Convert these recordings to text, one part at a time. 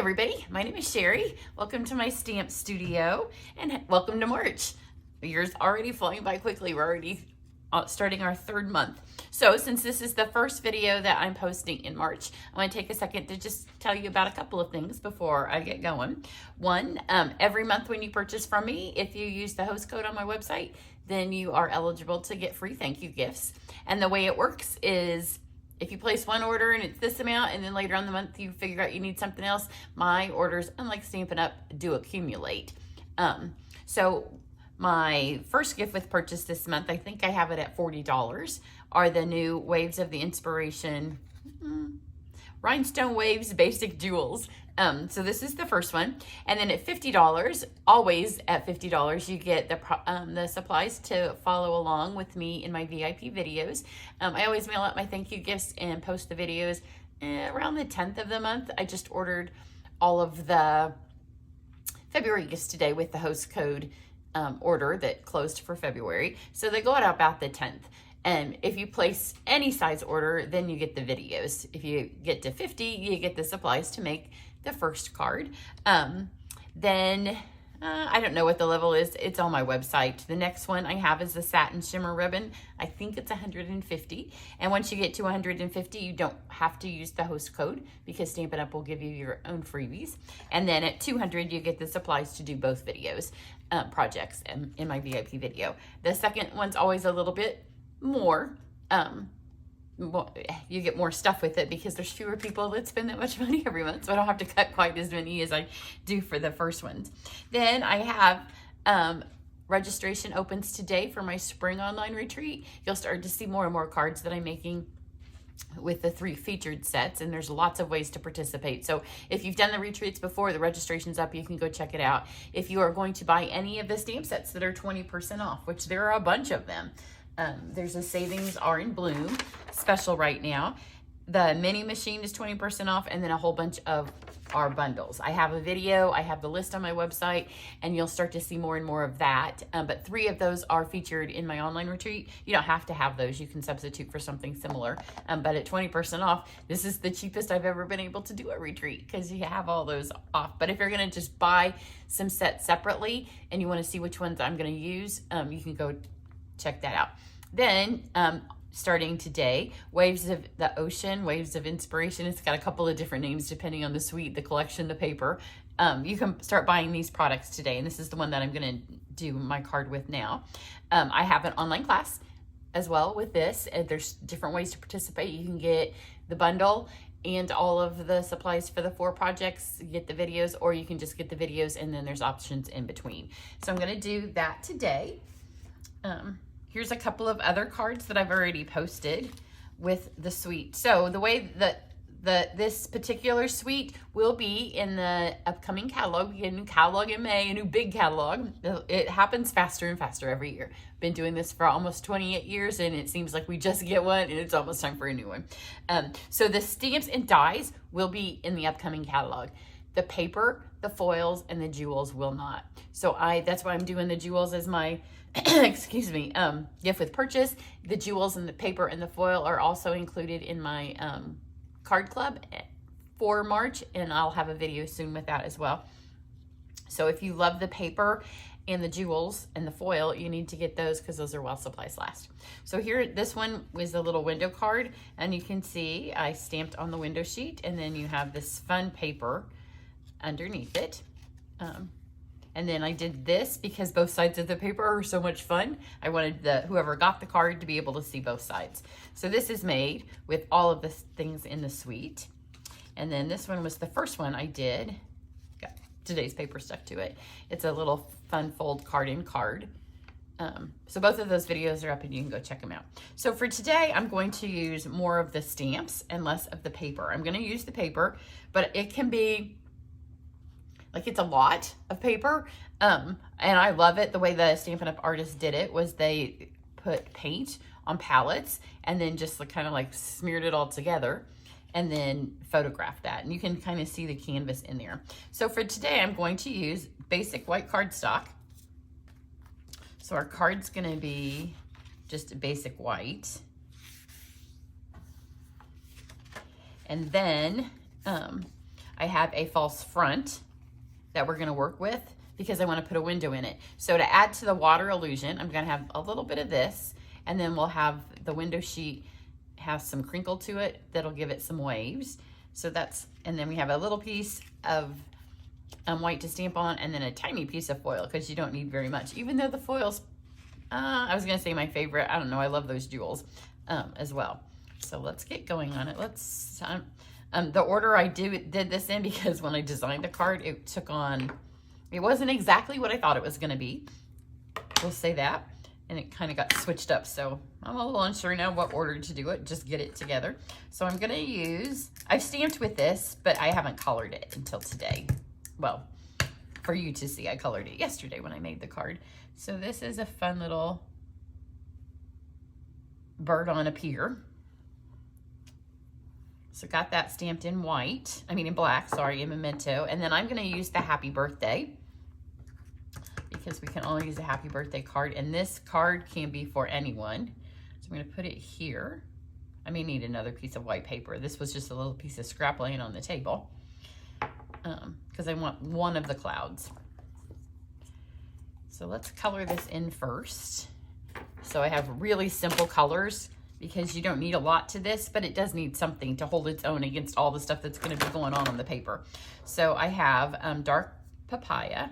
everybody, my name is Cheri. Welcome to my stamp studio and welcome to March. The year's already flying by quickly. We're already starting our third month. So since this is the first video that I'm posting in March, I want to take a second to just tell you about a couple of things before I get going. One, every month when you purchase from me, if you use the host code on my website, then you are eligible to get free thank you gifts. And the way it works is if you place one order and it's this amount, and then later on the month you figure out you need something else, my orders, unlike Stampin' Up, do accumulate. So my first gift with purchase this month, I think I have it at $40, are the new Waves of the Inspiration Rhinestone Waves Basic Jewels. So this is the first one. And then at $50, always at $50, you get the supplies to follow along with me in my VIP videos. I always mail out my thank you gifts and post the videos around the 10th of the month. I just ordered all of the February gifts today with the host code order that closed for February. So they go out about the 10th. And if you place any size order, then you get the videos. If you get to 50, you get the supplies to make the first card. Then I don't know what the level is. It's on my website. The next one I have is the Satin Shimmer Ribbon. I think it's 150. And once you get to 150, you don't have to use the host code because Stampin' Up! Will give you your own freebies. And then at 200, you get the supplies to do both videos, projects in my VIP video. The second one's always a little bit more. You get more stuff with it because there's fewer people that spend that much money every month, so I don't have to cut quite as many as I do for the first ones. Then I have registration opens today for my spring online retreat. You'll start to see more and more cards that I'm making with the 3 featured sets, and there's lots of ways to participate. So if you've done the retreats before, the registration's up, you can go check it out. If you are going to buy any of the stamp sets that are 20% off, which there are a bunch of them, there's a Savings Are in Bloom special right now. The mini machine is 20% off, and then a whole bunch of our bundles. I have a video, I have the list on my website, and you'll start to see more and more of that. But 3 of those are featured in my online retreat. You don't have to have those. You can substitute for something similar. But at 20% off, this is the cheapest I've ever been able to do a retreat because you have all those off. But if you're going to just buy some sets separately and you want to see which ones I'm going to use, you can go check that out. Then starting today, Waves of the Ocean, Waves of Inspiration. It's got a couple of different names depending on the suite, the collection, the paper. You can start buying these products today, and this is the one that I'm going to do my card with now. I have an online class as well with this. There's different ways to participate. You can get the bundle and all of the supplies for the 4 projects, you get the videos, or you can just get the videos and then there's options in between. So I'm going to do that today. Here's a couple of other cards that I've already posted with the suite. So the way that this particular suite will be in the upcoming catalog, we get a new catalog in May, a new big catalog. It happens faster and faster every year. Been doing this for almost 28 years, and it seems like we just get one and it's almost time for a new one. So the stamps and dies will be in the upcoming catalog. The paper, the foils, and the jewels will not. So that's why I'm doing the jewels as my excuse me, gift with purchase. The jewels and the paper and the foil are also included in my card club for March, and I'll have a video soon with that as well. So if you love the paper and the jewels and the foil, you need to get those because those are while supplies last. So here, this one was a little window card, and you can see I stamped on the window sheet, and then you have this fun paper underneath it. And then I did this because both sides of the paper are so much fun. I wanted whoever got the card to be able to see both sides. So this is made with all of the things in the suite. And then this one was the first one I did. Got today's paper stuck to it. It's a little fun fold card in card. So both of those videos are up and you can go check them out. So for today, I'm going to use more of the stamps and less of the paper. I'm going to use the paper, but it can be like it's a lot of paper, and I love it. The way the Stampin' Up! Artist did it was they put paint on palettes and then just kind of like smeared it all together and then photographed that. And you can kind of see the canvas in there. So for today, I'm going to use basic white cardstock. So our card's going to be just a basic white. And then I have a false front that we're gonna work with because I wanna put a window in it. So to add to the water illusion, I'm gonna have a little bit of this, and then we'll have the window sheet have some crinkle to it that'll give it some waves. So that's, and then we have a little piece of white to stamp on, and then a tiny piece of foil because you don't need very much, even though the foil's, I was gonna say my favorite. I don't know, I love those jewels as well. So let's get going on it. Let's, the order I did this in, because when I designed the card, it took on, it wasn't exactly what I thought it was gonna be. We'll say that. And it kind of got switched up. So I'm a little unsure now what order to do it, just get it together. So I'm gonna use, I've stamped with this, but I haven't colored it until today. Well, for you to see, I colored it yesterday when I made the card. So this is a fun little bird on a pier. So got that stamped in white, in black, sorry, in memento. And then I'm gonna use the happy birthday, because we can only use a happy birthday card, and this card can be for anyone. So I'm gonna put it here. I may need another piece of white paper. This was just a little piece of scrap laying on the table, because I want one of the clouds. So let's color this in first. So I have really simple colors because you don't need a lot to this, but it does need something to hold its own against all the stuff that's gonna be going on the paper. So I have dark papaya.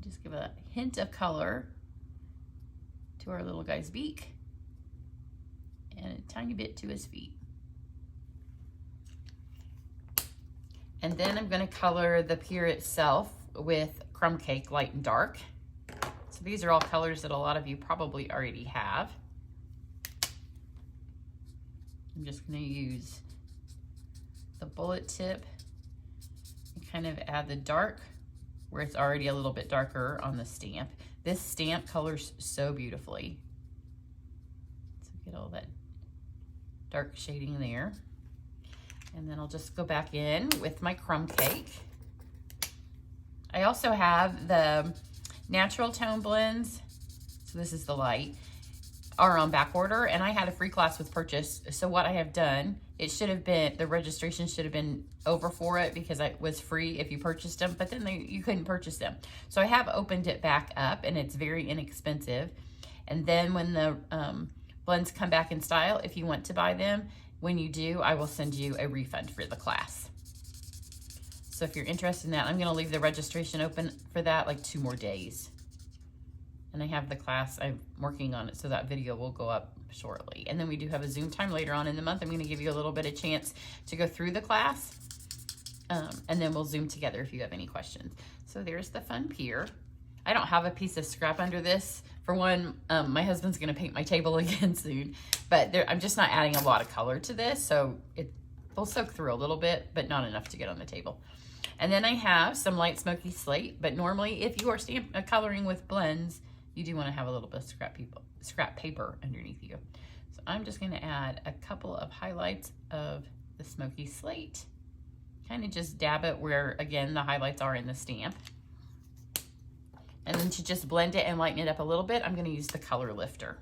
Just give a hint of color to our little guy's beak and a tiny bit to his feet. And then I'm going to color the pier itself with crumb cake, light and dark. So these are all colors that a lot of you probably already have. I'm just going to use the bullet tip and kind of add the dark where it's already a little bit darker on the stamp. This stamp colors so beautifully. So get all that dark shading there. And then I'll just go back in with my crumb cake. I also have the natural tone blends. So this is the light, are on back order, and I had a free class with purchase. So what I have done, it should have been, the registration should have been over for it because it was free if you purchased them, but then you couldn't purchase them. So I have opened it back up, and it's very inexpensive. And then when the blends come back in style, if you want to buy them, when you do, I will send you a refund for the class. So if you're interested in that, I'm gonna leave the registration open for that like 2 more days. And I have the class, I'm working on it, so that video will go up shortly. And then we do have a Zoom time later on in the month. I'm gonna give you a little bit of chance to go through the class. And then we'll Zoom together if you have any questions. So there's the fun pier. I don't have a piece of scrap under this. For one, my husband's gonna paint my table again soon, but I'm just not adding a lot of color to this, so it'll soak through a little bit, but not enough to get on the table. And then I have some light smoky slate, but normally if you are coloring with blends, you do wanna have a little bit of scrap paper underneath you. So I'm just gonna add a couple of highlights of the smoky slate. Kind of just dab it where, again, the highlights are in the stamp. And then to just blend it and lighten it up a little bit, I'm gonna use the color lifter.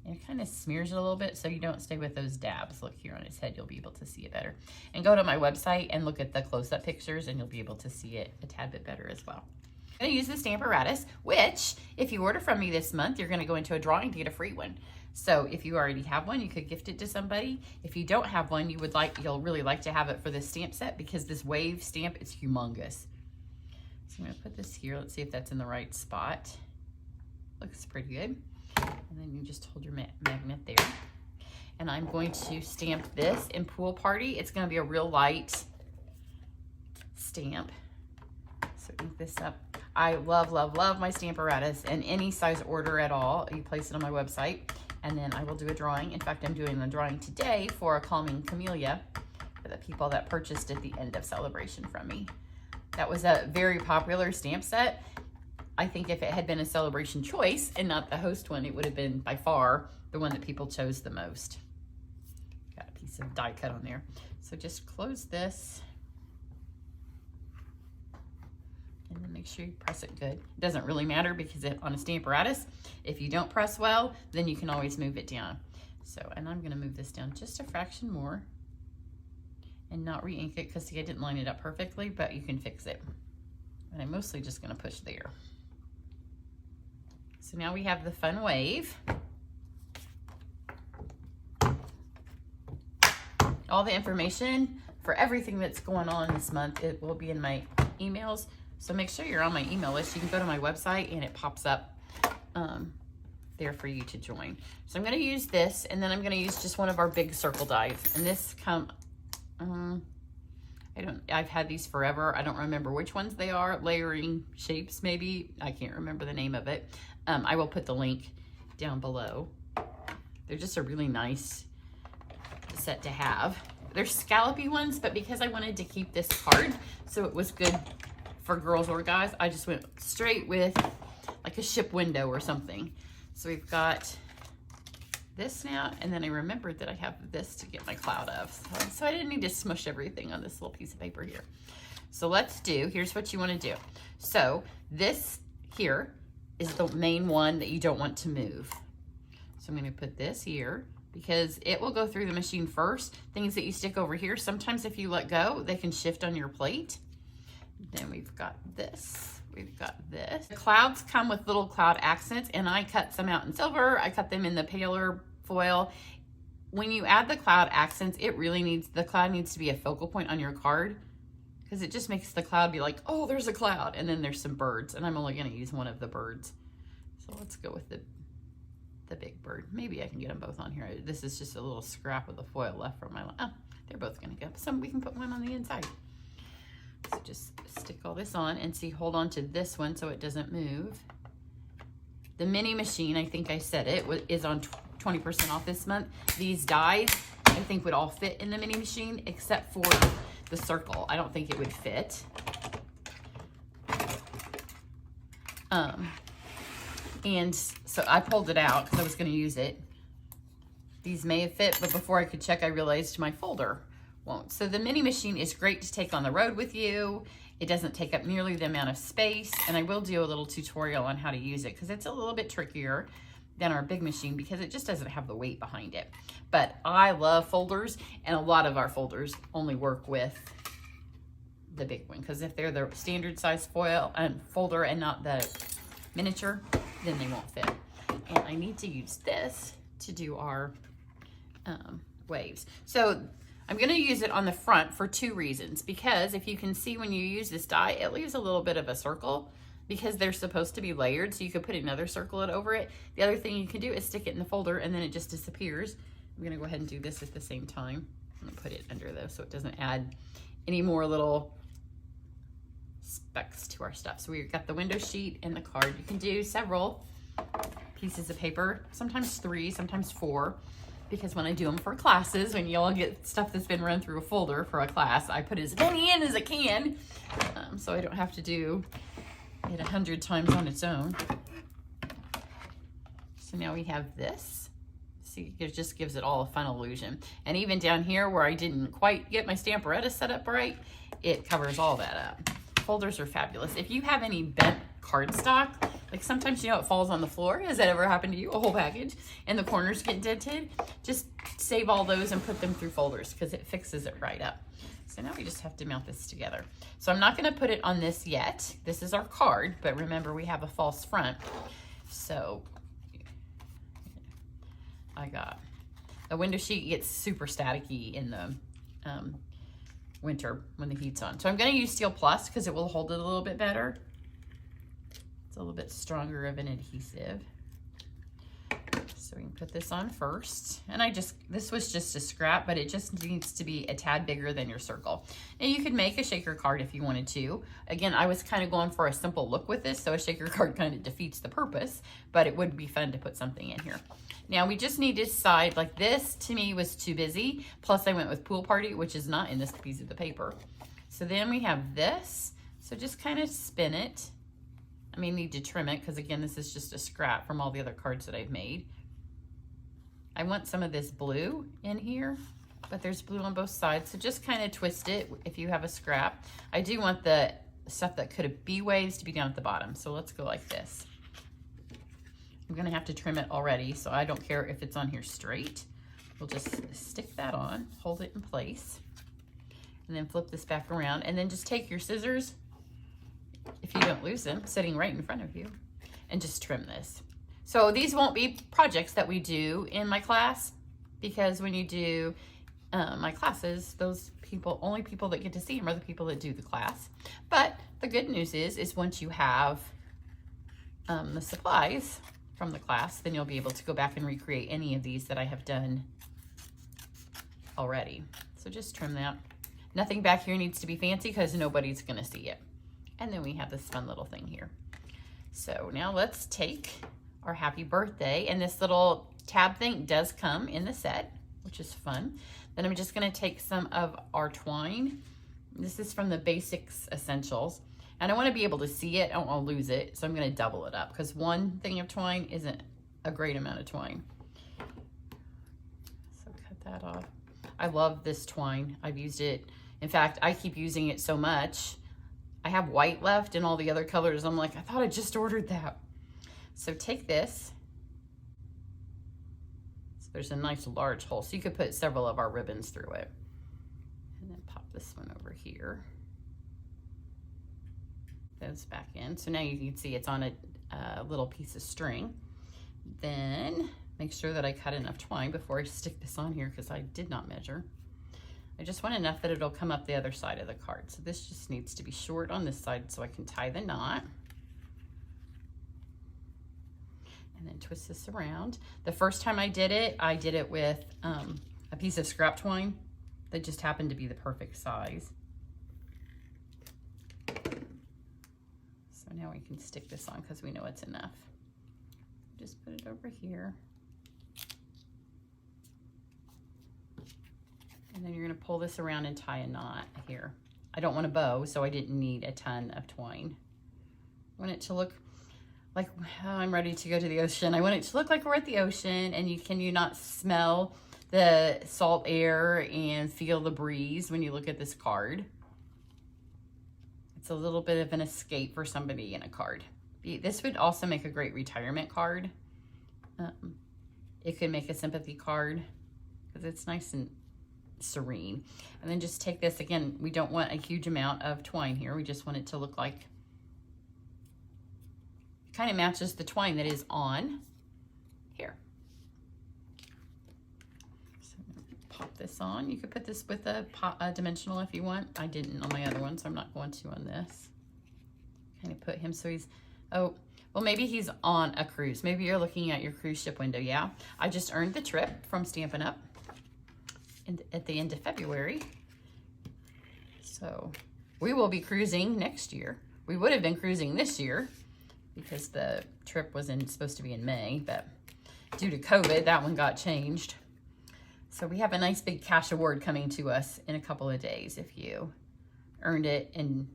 And it kind of smears it a little bit so you don't stay with those dabs. Look here on its head, you'll be able to see it better. And go to my website and look at the close-up pictures and you'll be able to see it a tad bit better as well. I'm gonna use the Stamparatus, which if you order from me this month, you're gonna go into a drawing to get a free one. So if you already have one, you could gift it to somebody. If you don't have one, you'll really like to have it for this stamp set because this wave stamp is humongous. So I'm gonna put this here. Let's see if that's in the right spot. Looks pretty good. And then you just hold your magnet there. And I'm going to stamp this in Pool Party. It's gonna be a real light stamp. So ink this up. I love, love, love my Stamparatus, and any size order at all, you place it on my website, and then I will do a drawing. In fact, I'm doing a drawing today for a Calming Camellia for the people that purchased at the end of Celebration from me. That was a very popular stamp set. I think if it had been a Celebration choice and not the host one, it would have been by far the one that people chose the most. Got a piece of die cut on there. So just close this. And then make sure you press it good. It doesn't really matter because on a Stamparatus, if you don't press well, then you can always move it down. So, and I'm gonna move this down just a fraction more and not re-ink it, because see, I didn't line it up perfectly, but you can fix it. And I'm mostly just gonna push there. So now we have the fun wave. All the information for everything that's going on this month, it will be in my emails. So make sure you're on my email list. You can go to my website and it pops up there for you to join. So I'm gonna use this, and then I'm gonna use just one of our big circle dies. And this I've had these forever. I don't remember which ones they are. Layering shapes, maybe. I can't remember the name of it. I will put the link down below. They're just a really nice set to have. They're scallopy ones, but because I wanted to keep this card so it was good for girls or guys, I just went straight with like a ship window or something. So we've got this now, and then I remembered that I have this to get my cloud of. So I didn't need to smush everything on this little piece of paper here. So here's what you want to do. So this here is the main one that you don't want to move. So I'm going to put this here because it will go through the machine first. Things that you stick over here, sometimes if you let go, they can shift on your plate. Then we've got this. We've got this. The clouds come with little cloud accents, and I cut some out in silver. I cut them in the paler foil. When you add the cloud accents, the cloud needs to be a focal point on your card, because it just makes the cloud be like, oh, there's a cloud, and then there's some birds, and I'm only going to use one of the birds. So let's go with the big bird. Maybe I can get them both on here. This is just a little scrap of the foil left from my, they're both going to go. So we can put one on the inside. So just stick all this on and see, hold on to this one so it doesn't move. The mini machine, I think I said it, is on 20% off this month. These dies, I think, would all fit in the mini machine except for the circle. I don't think it would fit. And so I pulled it out because I was going to use it. These may have fit, but before I could check, I realized my folder won't. So the mini machine is great to take on the road with you. It doesn't take up nearly the amount of space, and I will do a little tutorial on how to use it because it's a little bit trickier than our big machine because it just doesn't have the weight behind it. But I love folders, and a lot of our folders only work with the big one, because if they're the standard size foil and folder and not the miniature, then they won't fit. And I need to use this to do our waves. So I'm going to use it on the front for two reasons, because if you can see, when you use this die, it leaves a little bit of a circle because they're supposed to be layered, so you could put another circle over it. The other thing you can do is stick it in the folder and then it just disappears. I'm going to go ahead and do this at the same time. I'm going to put it under though so it doesn't add any more little specks to our stuff. So we've got the window sheet and the card. You can do several pieces of paper, sometimes 3, sometimes 4. Because when I do them for classes, when you all get stuff that's been run through a folder for a class, I put as many in as I can, so I don't have to do it 100 times on its own. So now we have this. See, it just gives it all a fun illusion. And even down here where I didn't quite get my Stamparatus set up right, it covers all that up. Folders are fabulous. If you have any bent cardstock, like sometimes, you know, it falls on the floor. Has that ever happened to you? A whole package and the corners get dented? Just save all those and put them through folders because it fixes it right up. So now we just have to mount this together. So I'm not going to put it on this yet. This is our card, but remember we have a false front. So I got the window sheet gets super staticky in the winter when the heat's on. So I'm going to use Steel Plus because it will hold it a little bit better. It's a little bit stronger of an adhesive. So we can put this on first. And this was just a scrap, but it just needs to be a tad bigger than your circle. And you could make a shaker card if you wanted to. Again, I was kind of going for a simple look with this, so a shaker card kind of defeats the purpose, but it would be fun to put something in here. Now we just need to decide, like this to me was too busy. Plus I went with Pool Party, which is not in this piece of the paper. So then we have this. So just kind of spin it. I may need to trim it because again, this is just a scrap from all the other cards that I've made. I want some of this blue in here, but there's blue on both sides. So just kind of twist it if you have a scrap. I do want the stuff that could be waves to be down at the bottom. So let's go like this. I'm gonna have to trim it already, so I don't care if it's on here straight. we'll just stick that on, hold it in place, and then flip this back around, and then just take your scissors, if you don't lose them, sitting right in front of you, and just trim this. So these won't be projects that we do in my class, because when you do my classes, those people, only people that get to see them are the people that do the class. But the good news is once you have the supplies from the class, then you'll be able to go back and recreate any of these that I have done already. So just trim that. Nothing back here needs to be fancy because nobody's gonna see it. And then we have this fun little thing here. So now let's take our happy birthday, and this little tab thing does come in the set, which is fun. Then I'm just gonna take some of our twine. This is from the Basics Essentials, and I wanna be able to see it, I don't wanna lose it, so I'm gonna double it up, because one thing of twine isn't a great amount of twine. So cut that off. I love this twine, I've used it. In fact, I keep using it so much. I have white left and all the other colors. I'm like, I thought I just ordered that. So take this. So there's a nice large hole. So you could put several of our ribbons through it. And then pop this one over here. Goes back in. So now you can see it's on a little piece of string. Then make sure that I cut enough twine before I stick this on here, because I did not measure. I just want enough that it'll come up the other side of the card. So this just needs to be short on this side so I can tie the knot. And then twist this around. The first time I did it with a piece of scrap twine that just happened to be the perfect size. So now we can stick this on because we know it's enough. Just put it over here. And then you're gonna pull this around and tie a knot here. I don't want a bow, so I didn't need a ton of twine. I want it to look like I'm ready to go to the ocean. I want it to look like we're at the ocean, and can you not smell the salt air and feel the breeze when you look at this card? It's a little bit of an escape for somebody in a card. This would also make a great retirement card. It could make a sympathy card because it's nice and serene. And then just take this again. We don't want a huge amount of twine here. We just want it to look like it kind of matches the twine that is on here. So pop this on. You could put this with a dimensional if you want. I didn't on my other one, so I'm not going to on this. Kind of put him so he's, oh, well, maybe he's on a cruise. Maybe you're looking at your cruise ship window. Yeah, I just earned the trip from Stampin' Up! At the end of February. So we will be cruising next year. We would have been cruising this year because the trip was supposed to be in May, but due to COVID, that one got changed. So we have a nice big cash award coming to us in a couple of days if you earned it and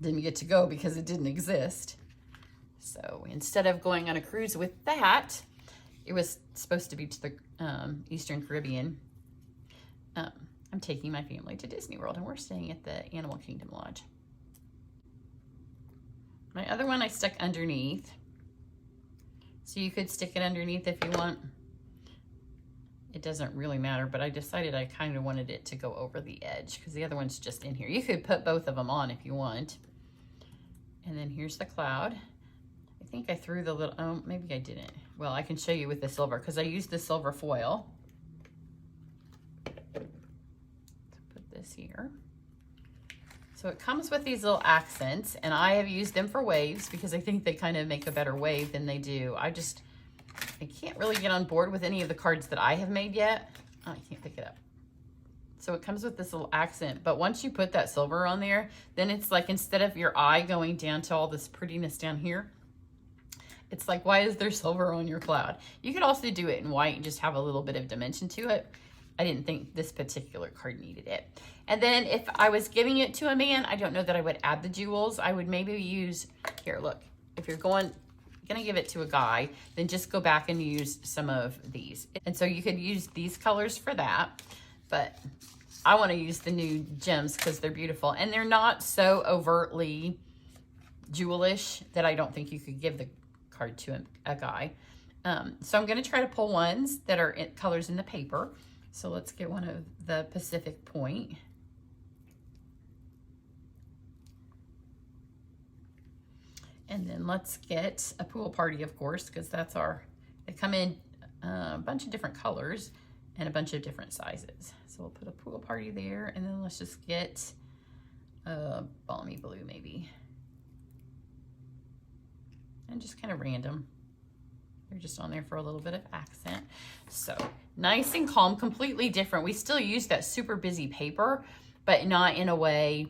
didn't get to go because it didn't exist. So instead of going on a cruise with that, it was supposed to be to the Eastern Caribbean. I'm taking my family to Disney World, and we're staying at the Animal Kingdom Lodge. My other one I stuck underneath. So you could stick it underneath if you want. It doesn't really matter, but I decided I kind of wanted it to go over the edge because the other one's just in here. You could put both of them on if you want. And then here's the cloud. I think I threw the little, oh, maybe I didn't. Well, I can show you with the silver because I used the silver foil. Here. So it comes with these little accents, and I have used them for waves because I think they kind of make a better wave than they do. I can't really get on board with any of the cards that I have made yet. Oh, I can't pick it up. So it comes with this little accent, but once you put that silver on there, then it's like instead of your eye going down to all this prettiness down here, it's like, why is there silver on your cloud? You could also do it in white and just have a little bit of dimension to it. I didn't think this particular card needed it. And then if I was giving it to a man, I don't know that I would add the jewels. I would maybe use, here, look, if you're gonna give it to a guy, then just go back and use some of these. And so you could use these colors for that, but I wanna use the new gems because they're beautiful. And they're not so overtly jewelish that I don't think you could give the card to a guy. So I'm gonna try to pull ones that are colors in the paper. So let's get one of the Pacific Point. And then let's get a pool party, of course, because that's they come in a bunch of different colors and a bunch of different sizes. So we'll put a pool party there, and then let's just get a balmy blue maybe. And just kind of random. They're just on there for a little bit of accent. So nice and calm, completely different. We still use that super busy paper, but not in a way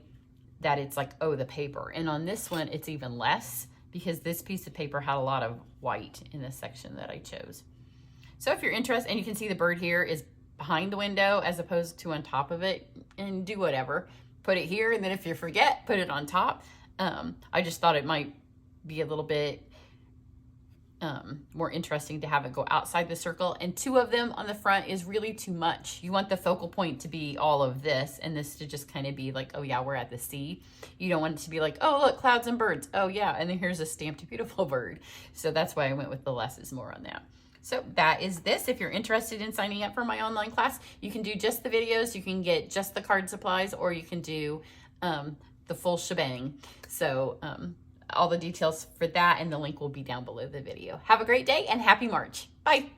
that it's like, oh, the paper. And on this one, it's even less because this piece of paper had a lot of white in this section that I chose. So if you're interested, and you can see the bird here is behind the window as opposed to on top of it, and do whatever. Put it here, and then if you forget, put it on top. I just thought it might be a little bit more interesting to have it go outside the circle, and 2 of them on the front is really too much. You want the focal point to be all of this, and this to just kind of be like, oh yeah, we're at the sea. You don't want it to be like, oh look, clouds and birds. Oh yeah, and then here's a stamped beautiful bird. So that's why I went with the less is more on that. So that is this. If you're interested in signing up for my online class, you can do just the videos, you can get just the card supplies, or you can do the full shebang. So all the details for that and the link will be down below the video. Have a great day and happy March. Bye.